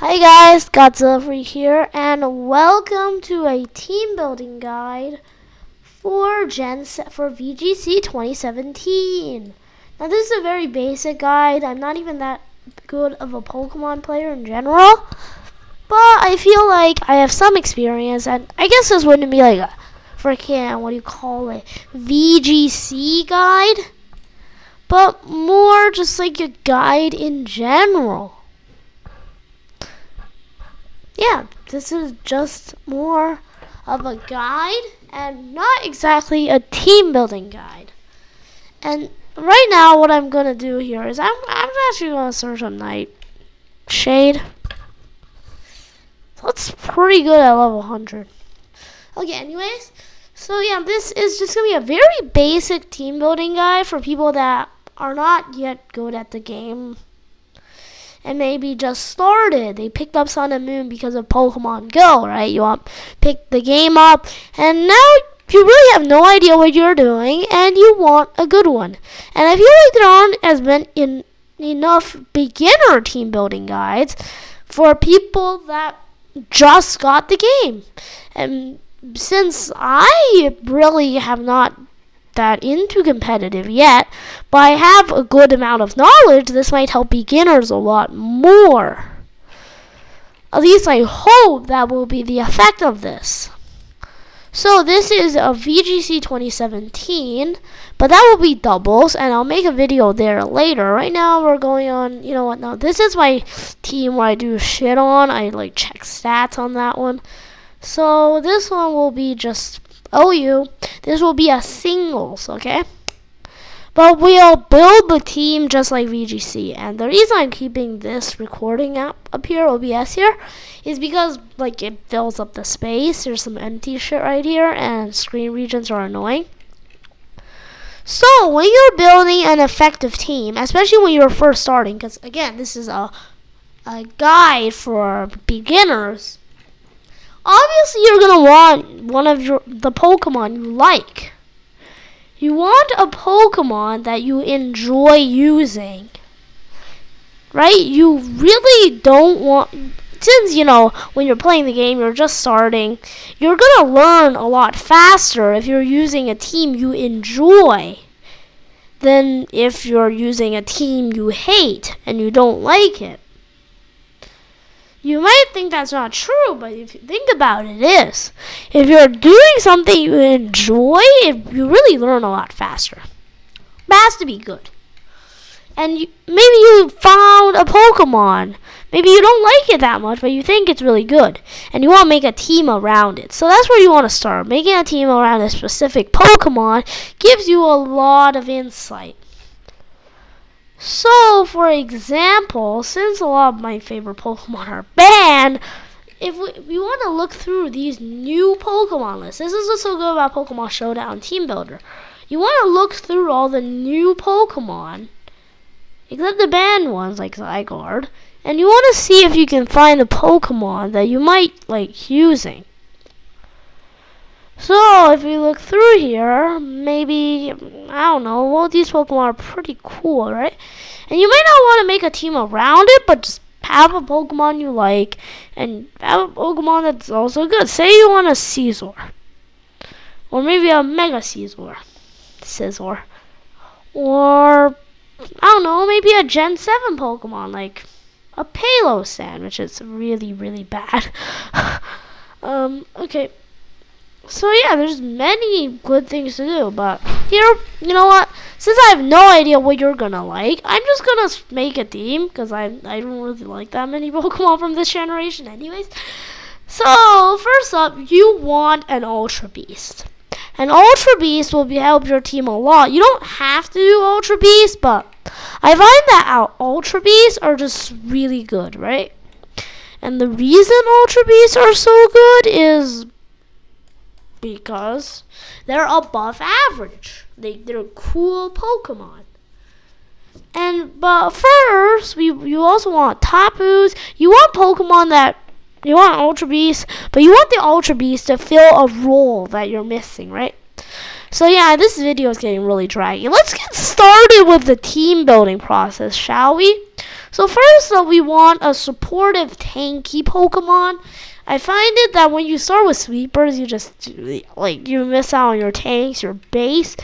Hi guys, Godzilla here, and welcome to a team building guide for VGC 2017. Now this is a very basic guide. I'm not even that good of a Pokemon player in general, but I feel like I have some experience, and I guess this wouldn't be like a freaking, VGC guide, but more just like a guide in general. Yeah, this is just more of a guide and not exactly a team building guide. And right now what I'm going to do here is I'm actually going to search on Nightshade. That's pretty good at level 100. Okay, anyways. So yeah, this is just going to be a very basic team building guide for people that are not yet good at the game and maybe just started. They picked up Sun and Moon because of Pokemon Go, right? You want to pick the game up, and now you really have no idea what you're doing, and you want a good one. And I feel like there aren't as enough beginner team building guides for people that just got the game. And since I really have not that into competitive yet, but I have a good amount of knowledge, this might help beginners a lot more. At least I hope that will be the effect of this. So this is a VGC 2017, but that will be doubles, and I'll make a video there later. Right now we're going on, now this is my team where I do shit on. I check stats on that one. So this one will be just OU. This will be a singles, okay? But we'll build the team just like VGC. And the reason I'm keeping this recording app up here, OBS here, is because it fills up the space. There's some empty shit right here, and screen regions are annoying. So when you're building an effective team, especially when you're first starting, because again, this is a guide for beginners. Obviously, you're going to want one of the Pokemon you like. You want a Pokemon that you enjoy using. Right? You really don't want... Since, when you're playing the game, you're just starting, you're going to learn a lot faster if you're using a team you enjoy than if you're using a team you hate and you don't like it. You might think that's not true, but if you think about it, it is. If you're doing something you enjoy, you really learn a lot faster. It has to be good. And maybe you found a Pokemon. Maybe you don't like it that much, but you think it's really good. And you want to make a team around it. So that's where you want to start. Making a team around a specific Pokemon gives you a lot of insight. So, for example, since a lot of my favorite Pokemon are banned, if we want to look through these new Pokemon lists, this is what's so good about Pokemon Showdown Team Builder. You want to look through all the new Pokemon, except the banned ones like Zygarde, and you want to see if you can find a Pokemon that you might like using. So, if we look through here, maybe, I don't know, well, these Pokemon are pretty cool, right? And you might not want to make a team around it, but just have a Pokemon you like, and have a Pokemon that's also good. Say you want a Scizor, or maybe a Mega Scizor, or, I don't know, maybe a Gen 7 Pokemon, like a Palosand, which is really, really bad. Okay. So yeah, there's many good things to do, but here, you know what? Since I have no idea what you're gonna like, I'm just gonna make a team, because I don't really like that many Pokemon from this generation anyways. So, first up, you want an Ultra Beast. An Ultra Beast will help your team a lot. You don't have to do Ultra Beast, but I find that Ultra Beasts are just really good, right? And the reason Ultra Beasts are so good is because they're above average. They're cool Pokemon. But first, you also want Tapus. You want Pokemon that you want Ultra Beast, but you want the Ultra Beast to fill a role that you're missing, right? So yeah, this video is getting really draggy. Let's get started with the team building process, shall we? So first, we want a supportive tanky Pokemon. I find it that when you start with sweepers, you just you miss out on your tanks, your base.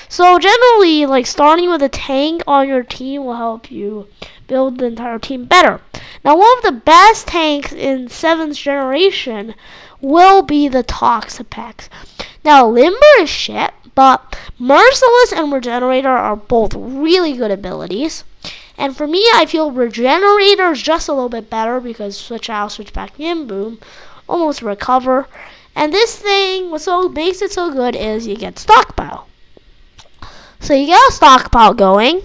So generally, starting with a tank on your team will help you build the entire team better. Now, one of the best tanks in 7th generation will be the Toxapex. Now, Limber is shit, but Merciless and Regenerator are both really good abilities. And for me, I feel Regenerator is just a little bit better because switch out, switch back, Boom, almost recover. And this thing, what makes it so good is you get Stockpile. So you get a Stockpile going.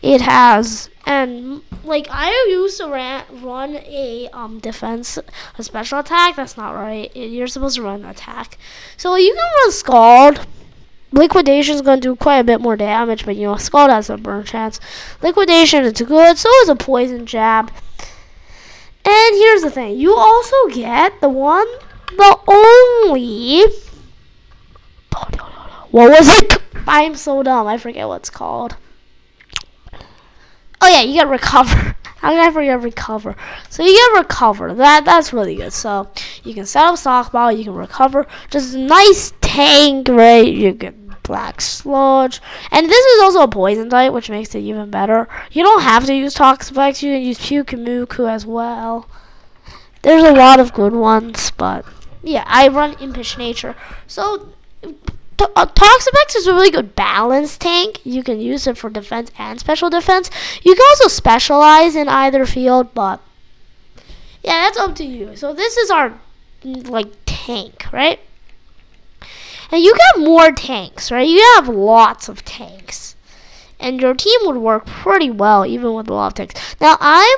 It has, and I used to run a defense, a special attack. That's not right. You're supposed to run an attack. So you can run Scald. Liquidation is going to do quite a bit more damage, but Scald has a burn chance. Liquidation is good, so is a Poison Jab. And here's the thing. You also get the only... What was it? I'm so dumb. I forget what it's called. Oh yeah, you get Recover. How did I forget Recover? So you get Recover. That's really good. So you can set up Stockpile, you can recover. Just a nice tank, right? You get Black Sludge. And this is also a poison type, which makes it even better. You don't have to use Toxapex, you can use Pyukumuku as well. There's a lot of good ones, but yeah, I run Impish Nature. So Toxapex is a really good balance tank. You can use it for defense and special defense. You can also specialize in either field, but yeah, that's up to you. So this is our tank, right? And you get more tanks, right? You have lots of tanks. And your team would work pretty well, even with a lot of tanks. Now, I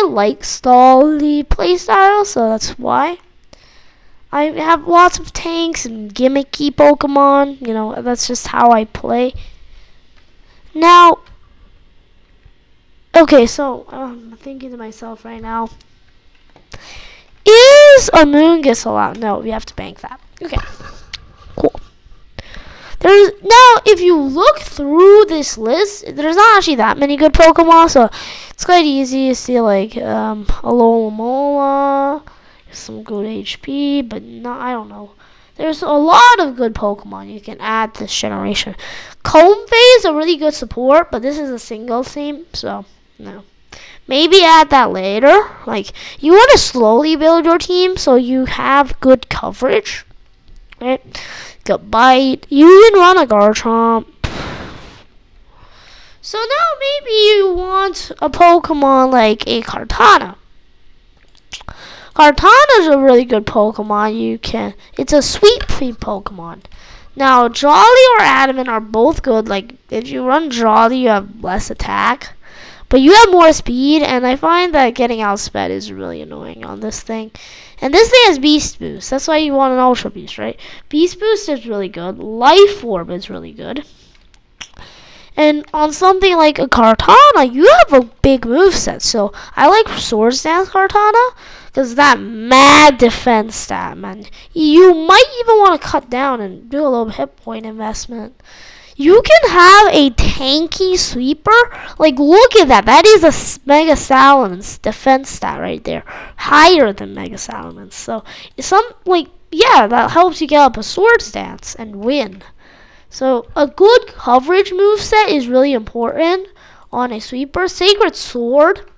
like stally playstyle, so that's why. I have lots of tanks and gimmicky Pokemon. That's just how I play. Now, okay, so I'm thinking to myself right now. Is Amoonguss allowed? No, we have to bank that. Okay. Cool. Now, if you look through this list, there's not actually that many good Pokemon, so it's quite easy to see Alomomola, some good HP, but I don't know. There's a lot of good Pokemon you can add this generation. Comfey is a really good support, but this is a single team, so no. Maybe add that later. You want to slowly build your team so you have good coverage. Right? Good bite. You can run a Garchomp. So now maybe you want a Pokemon like a Kartana. Kartana is a really good Pokemon. It's a sweep Pokemon. Now, Jolly or Adamant are both good. If you run Jolly, you have less attack. But you have more speed, and I find that getting outsped is really annoying on this thing. And this thing has Beast Boost. That's why you want an Ultra Beast, right? Beast Boost is really good. Life Orb is really good. And on something like a Kartana, you have a big moveset. So I like Swords Dance Kartana because that mad defense stat, man. You might even want to cut down and do a little hit point investment. You can have a tanky sweeper. Look at that. That is a Mega Salamence defense stat right there. Higher than Mega Salamence. So, that helps you get up a Swords Dance and win. So, a good coverage moveset is really important on a sweeper. Sacred Sword.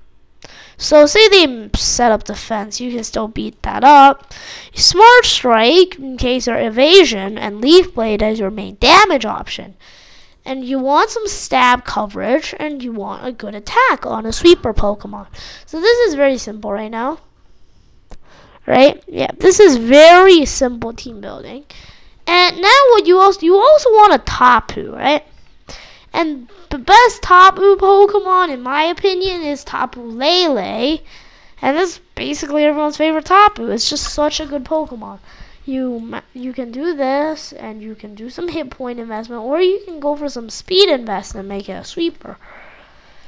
So, say they set up defense, you can still beat that up. Smart Strike, in case you're evasion, and Leaf Blade as your main damage option. And you want some stab coverage, and you want a good attack on a sweeper Pokemon. So this is very simple right now. Right? Yeah, this is very simple team building. And now what you also want a Tapu, right? And the best Tapu Pokemon, in my opinion, is Tapu Lele. And this is basically everyone's favorite Tapu. It's just such a good Pokemon. You can do this, and you can do some hit point investment, or you can go for some speed investment and make it a sweeper.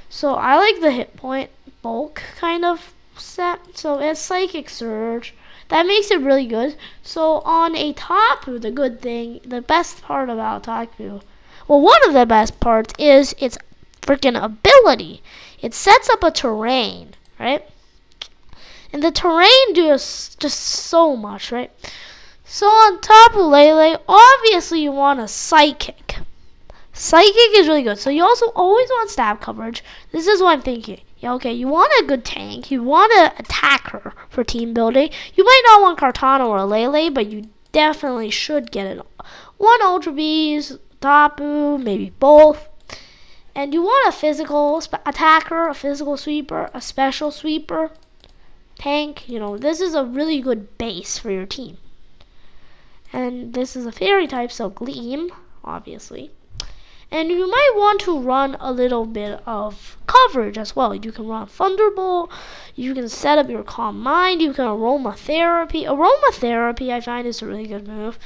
So I like the hit point bulk kind of set. So it's Psychic Surge. That makes it really good. So on a Tapu, the best part about Tapu, well, one of the best parts is its freaking ability. It sets up a terrain, right? And the terrain does just so much, right? So on top of Lele, obviously you want a psychic. Psychic is really good. So you also always want stab coverage. This is what I'm thinking. Yeah, okay, you want a good tank. You want an attacker for team building. You might not want Cartana or Lele, but you definitely should get it. One Ultra Beast, Tapu, maybe both. And you want a physical attacker, a physical sweeper, a special sweeper, tank. This is a really good base for your team. And this is a fairy type, so Gleam, obviously. And you might want to run a little bit of coverage as well. You can run Thunderbolt. You can set up your Calm Mind. You can Aromatherapy. Aromatherapy, I find, is a really good move.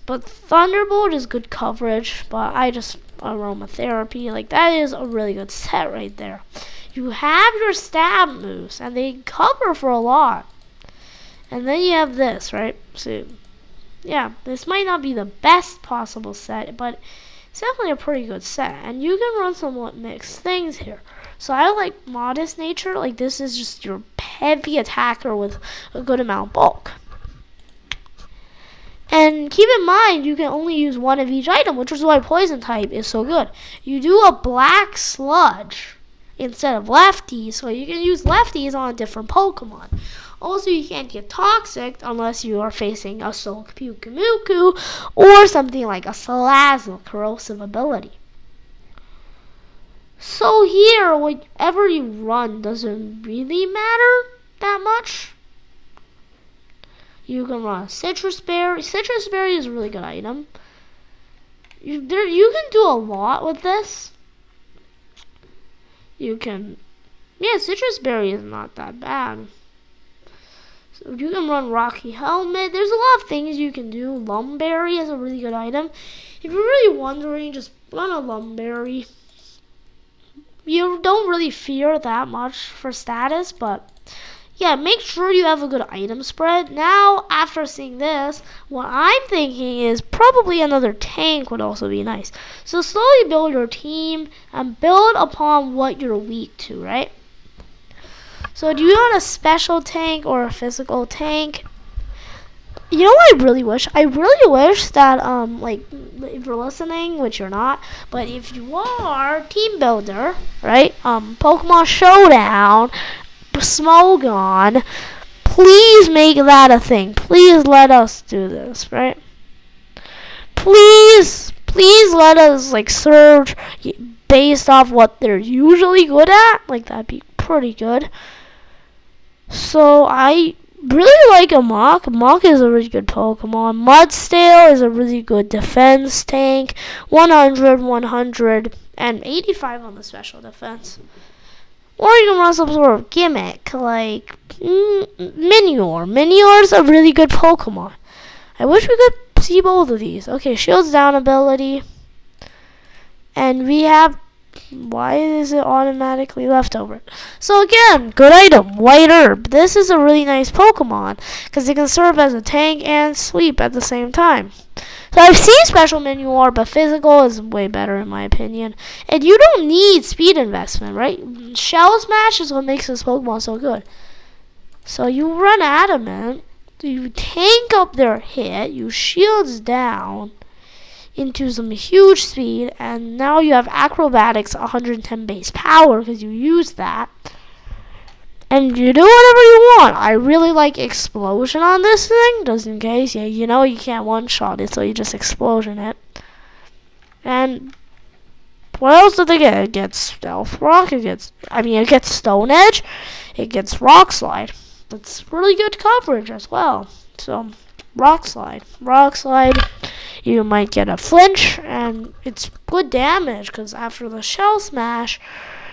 But Thunderbolt is good coverage. But I just Aromatherapy. That is a really good set right there. You have your stab moves, and they cover for a lot. And then you have this, right? So, yeah, this might not be the best possible set, but it's definitely a pretty good set, and you can run somewhat mixed things here. So I like Modest Nature. This is just your heavy attacker with a good amount of bulk. And keep in mind, you can only use one of each item, which is why Poison type is so good. You do a Black Sludge instead of Lefties, so you can use Lefties on a different Pokemon. Also, you can't get Toxic unless you are facing a Sulk Pyukumuku or something like a Salazzle Corrosive ability. So here, whatever you run doesn't really matter that much. You can run Citrus Berry. Citrus Berry is a really good item. You can do a lot with this. Citrus Berry is not that bad. So you can run Rocky Helmet. There's a lot of things you can do. Lumberry is a really good item. If you're really wondering, just run a Lumberry. You don't really fear that much for status, but yeah, make sure you have a good item spread. Now, after seeing this, what I'm thinking is probably another tank would also be nice. So slowly build your team and build upon what you're weak to, right? So do you want a special tank or a physical tank? You know what I really wish? I really wish that, if you're listening, which you're not, but if you are, Team Builder, right? Pokemon Showdown, Smogon, please make that a thing. Please let us do this, right? Please let us, search based off what they're usually good at. That'd be pretty good. So I really like a Mach. Mach is a really good Pokemon. Mudstale is a really good defense tank. 100, 100, and 85 on the special defense. Or you can run some sort of gimmick like Minior. Minior is a really good Pokemon. I wish we could see both of these. Okay, Shields Down ability. And we have... Why is it automatically left over? So again, good item, White Herb. This is a really nice Pokemon because it can serve as a tank and sweep at the same time. So I've seen Special Minior, but physical is way better in my opinion. And you don't need speed investment, right? Shell Smash is what makes this Pokemon so good. So you run Adamant, you tank up their hit, you Shields Down into some huge speed, and now you have Acrobatics 110 base power because you use that. And you do whatever you want. I really like Explosion on this thing, just in case. Yeah, you can't one-shot it, so you just Explosion it. And what else did they get? It gets Stealth Rock, it gets Stone Edge, it gets Rock Slide. That's really good coverage as well. So, Rock Slide. You might get a flinch, and it's good damage because after the Shell Smash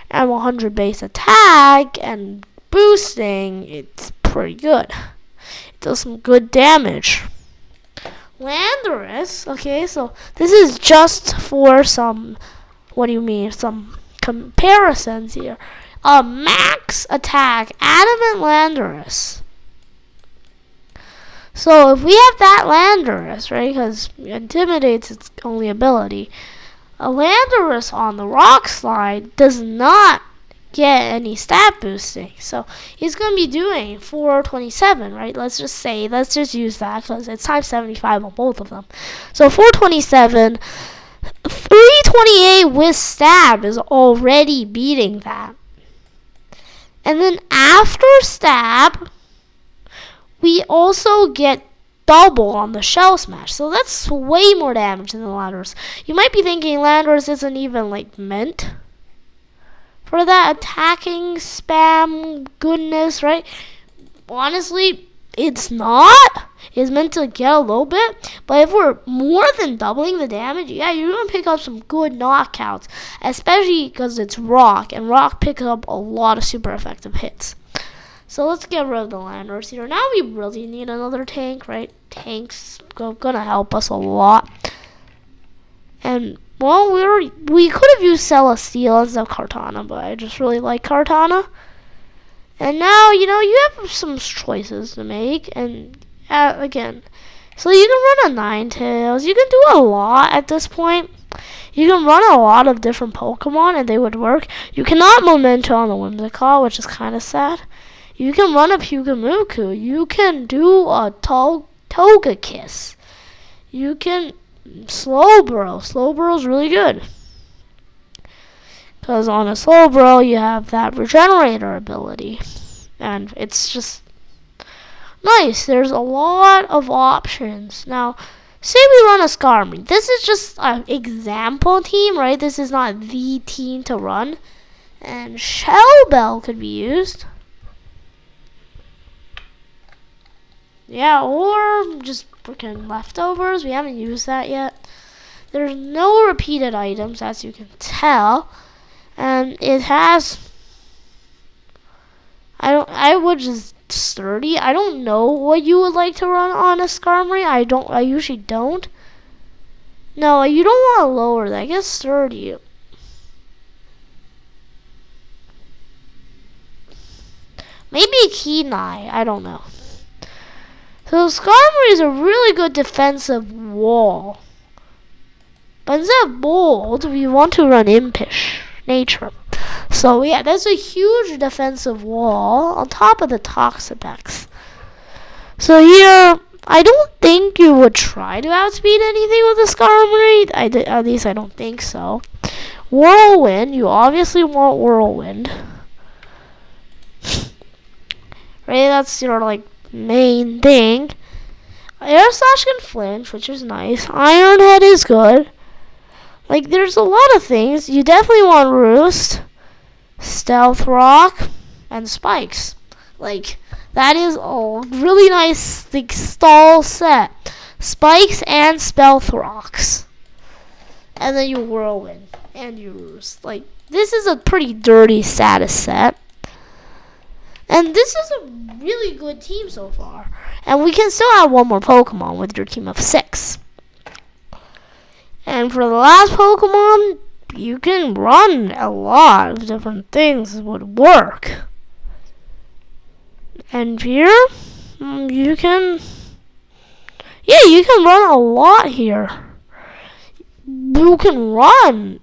and 100 base attack and boosting, it's pretty good. It does some good damage. Landorus, okay, so this is just for some comparisons here. Max attack, Adamant Landorus. So if we have that Landorus, right, because Intimidate's its only ability, A Landorus on the rock slide does not get any stat boosting. So he's going to be doing 427, right? Let's just use that because it's times 75 on both of them. So 427, 328 with stab is already beating that. And then after stab, we also get double on the shell smash. So that's way more damage than the Landorus. You might be thinking Landorus isn't even meant for that attacking spam goodness, right? Honestly, it's not. It's meant to get a little bit, but if we're more than doubling the damage, yeah, you're gonna pick up some good knockouts, especially because it's rock, and rock picks up a lot of super effective hits. So let's get rid of the Landorus here. Now we really need another tank, right? Tanks gonna help us a lot. And well, we could have used Celesteal instead of Kartana, but I just really like Kartana. And now, you have some choices to make. And again, so you can run a Ninetales. You can do a lot at this point. You can run a lot of different Pokemon, and they would work. You cannot Memento on the Whimsicott, which is kind of sad. You can run a Pyukumuku. You can do a Togekiss. You can Slowbro. Slowbro's really good. Because on a Slowbro, you have that Regenerator ability. And it's just nice. There's a lot of options. Now, say we run a Skarmory. This is just an example team, right? This is not the team to run. And Shell Bell could be used. Yeah, or just freaking leftovers. We haven't used that yet. There's no repeated items, as you can tell. And it has... I would just sturdy. I don't know what you would like to run on a Skarmory. I usually don't. No, you don't want to lower that. I guess sturdy. Maybe Kenai. I don't know. So Skarmory is a really good defensive wall. But instead of bold, we want to run impish nature. So yeah, that's a huge defensive wall on top of the Toxapex. So here, I don't think you would try to outspeed anything with a Skarmory. At least I don't think so. Whirlwind, you obviously want Whirlwind. Right, that's your main thing. Air Slash can flinch, which is nice. Iron Head is good. There's a lot of things. You definitely want Roost, Stealth Rock, and Spikes. That is a really nice stall set. Spikes and Stealth Rocks. And then you Whirlwind. And you Roost. This is a pretty dirty status set. And this is a really good team so far. And we can still have one more Pokemon with your team of 6. And for the last Pokemon, you can run a lot of different things that would work. And here, you can run a lot here. You can run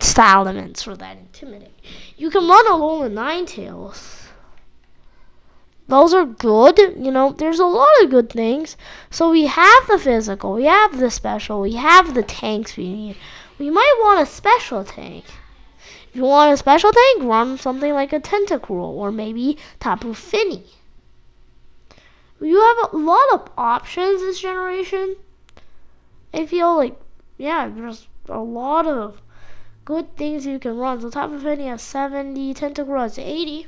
Style Elements for that Intimidate. You can run Alola Ninetales. Those are good. There's a lot of good things. So we have the physical, we have the special, we have the tanks we need. We might want a special tank. If you want a special tank, run something like a Tentacruel or maybe Tapu Fini. You have a lot of options this generation. I feel there's a lot of good things you can run. So Tapu Fini has 70, Tentacruel has 80.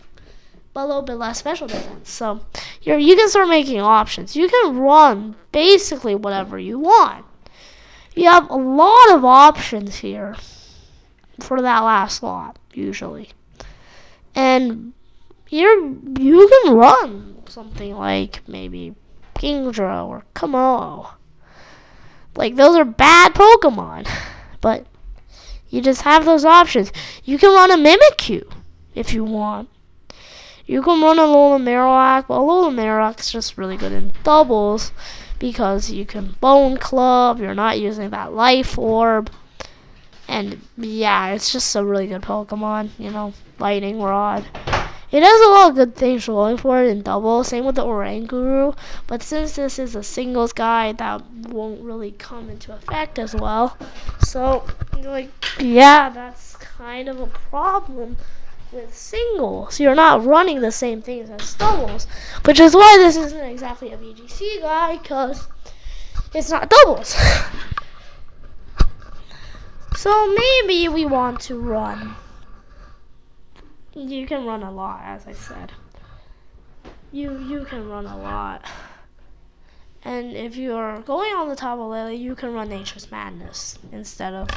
But a little bit less special defense. So you can start making options. You can run basically whatever you want. You have a lot of options here for that last slot, usually. And you can run something like maybe Kingdra or Kamo. Those are bad Pokemon. But you just have those options. You can run a Mimikyu if you want. You can run a Alola Marowak, but Alola Marowak's just really good in doubles because you can Bone Club, you're not using that Life Orb. And yeah, it's just a really good Pokemon, Lightning Rod. It has a lot of good things going for it in double. Same with the Oranguru. But since this is a singles guy, that won't really come into effect as well. So, yeah, that's kind of a problem with singles. You're not running the same things as doubles. Which is why this isn't exactly a VGC guy, because it's not doubles. So maybe we want to run. You can run a lot, as I said. You can run a lot. And if you're going on the top of Lily, you can run Nature's Madness instead of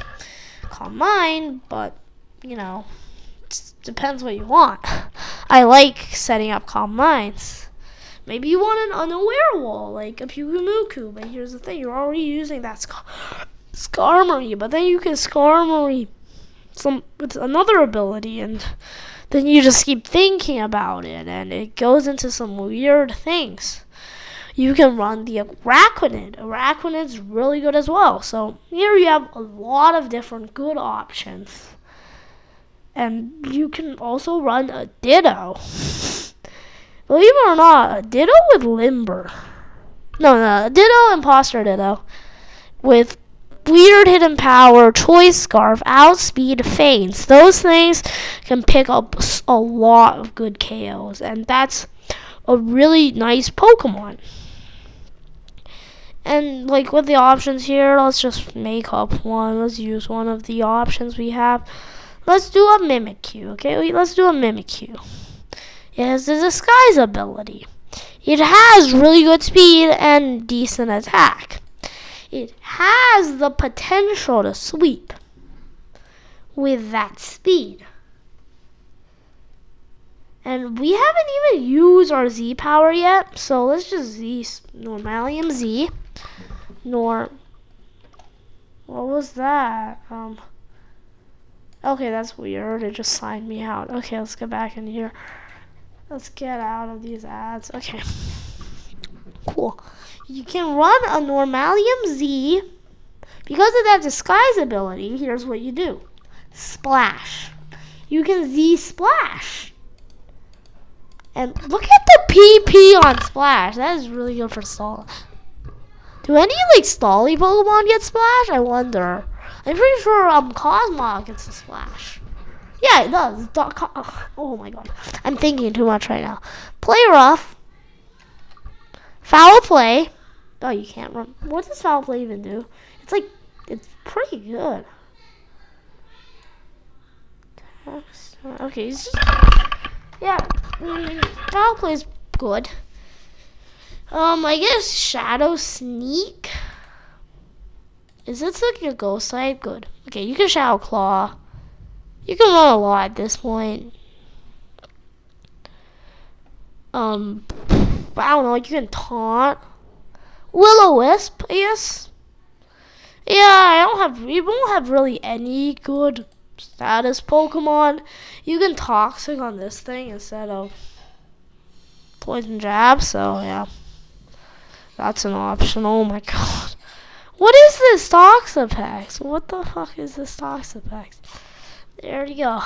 Calm Mind, but, it depends what you want. I like setting up Calm Minds. Maybe you want an unaware wall, like a Pugumuku, but here's the thing, you're already using that Skarmory, but then you can Skarmory with another ability, and then you just keep thinking about it, and it goes into some weird things. You can run the Araquanid. Araquanid's really good as well. So here you have a lot of different good options. And you can also run a Ditto. Believe it or not, a Ditto with Limber. No, a Ditto, Imposter Ditto. With weird hidden power, choice scarf, outspeed, feints. Those things can pick up a lot of good KOs, and that's a really nice Pokemon. And with the options here, let's just make up one. Let's use one of the options we have. Let's do a Mimikyu, okay? Let's do a Mimikyu. It has the disguise ability. It has really good speed and decent attack. It has the potential to sweep with that speed. And we haven't even used our Z power yet, so let's just Z Normalium Z. What was that? Okay, that's weird. It just signed me out. Okay, let's get back in here. Let's get out of these ads. Okay. Cool. You can run a Normalium Z. Because of that disguise ability, here's what you do. Splash. You can Z Splash. And look at the PP on Splash. That is really good for stall. Do any Stally Pokemon get Splash? I wonder. I'm pretty sure Cosmog gets a Splash. Yeah, it does. Oh my god. I'm thinking too much right now. Play Rough. Foul Play. Oh, you can't run. What does Foul Play even do? It's pretty good. Okay, it's just... Yeah, Foul Play's good. I guess Shadow Sneak. Is this a ghost type? Good. Okay, you can Shadow Claw. You can run a lot at this point. I don't know, you can Taunt. Will-O-Wisp, I guess. Yeah, we won't have really any good status Pokemon. You can Toxic on this thing instead of Poison Jab, so yeah. That's an option. Oh my god. What is this Toxapex? What the fuck is this Toxapex? There you go.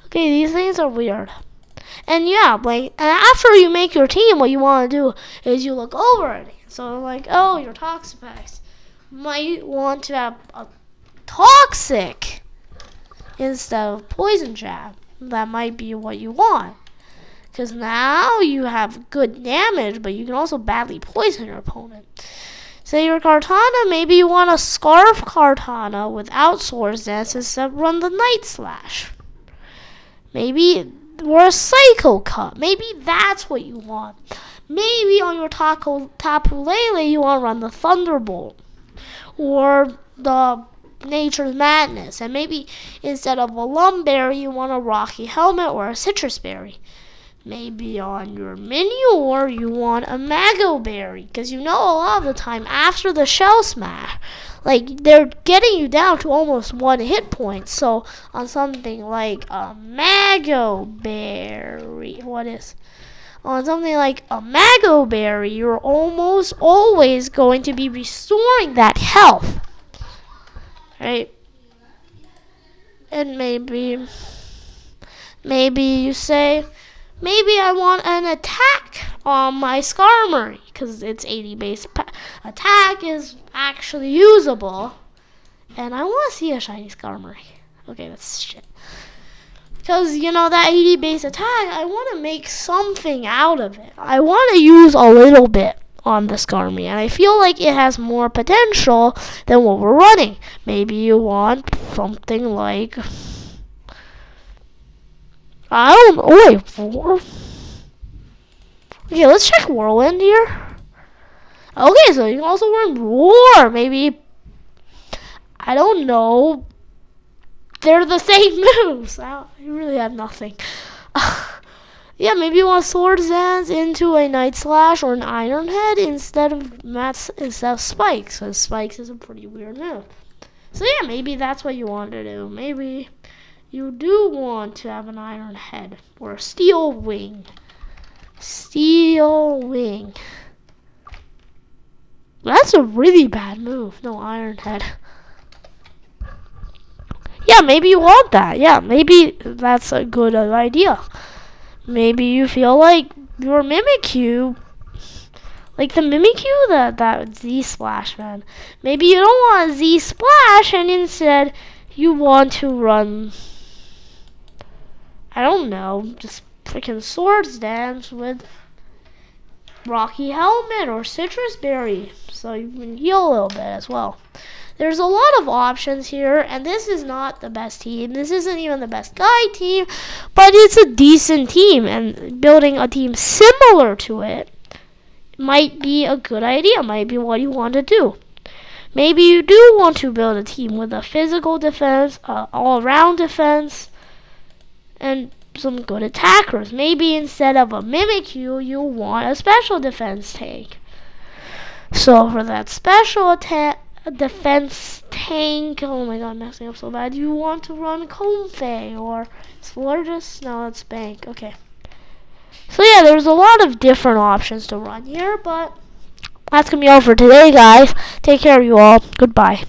Okay, these things are weird. And yeah, and after you make your team, what you want to do is you look over it. So oh, your Toxapex might want to have a Toxic instead of Poison Jab. That might be what you want. Because now you have good damage, but you can also badly poison your opponent. Say your Kartana, maybe you want a Scarf Kartana without Swords Dance instead of run the Night Slash. Maybe, or a Psycho Cut. Maybe that's what you want. Maybe on your Tapu Lele you want to run the Thunderbolt. Or the Nature's Madness. And maybe instead of a Lumberry you want a Rocky Helmet or a Citrus Berry. Maybe on your Minior you want a Mago Berry, because a lot of the time after the Shell Smash, they're getting you down to almost 1 hit point. So on something like a Mago Berry, on something like a Mago Berry, you're almost always going to be restoring that health. right? And maybe you say, maybe I want an attack on my Skarmory, because its 80 base attack is actually usable. And I want to see a shiny Skarmory. Okay, that's shit. Because, that 80 base attack, I want to make something out of it. I want to use a little bit on the Skarmory, and I feel like it has more potential than what we're running. Maybe you want something like... I don't know. Wait, okay, let's check Whirlwind here. Okay, so you can also run Roar. Maybe, I don't know. They're the same moves. You really have nothing. Yeah, maybe you want Swords Dance into a Night Slash or an Iron Head instead of Spikes, because Spikes is a pretty weird move. So yeah, maybe that's what you want to do. Maybe you do want to have an Iron Head or a Steel Wing. Steel Wing. That's a really bad move. No, Iron Head. Yeah, maybe you want that. Yeah, maybe that's a good idea. Maybe you feel like your Mimikyu, like the Mimikyu, that Z-Splash, man. Maybe you don't want Z-Splash, and instead you want to run, I don't know, just freaking Swords Dance with Rocky Helmet or Citrus Berry, so you can heal a little bit as well. There's a lot of options here, and this is not the best team. This isn't even the best guy team, but it's a decent team, and building a team similar to it might be a good idea, might be what you want to do. Maybe you do want to build a team with a physical defense, all-around defense, and some good attackers. Maybe instead of a Mimikyu, you want a special defense tank. So for that special defense tank, oh my god, I'm messing up so bad. You want to run Comfey or Slurgus? No, it's Bank. Okay. So yeah, there's a lot of different options to run here, but that's gonna be all for today, guys. Take care of you all. Goodbye.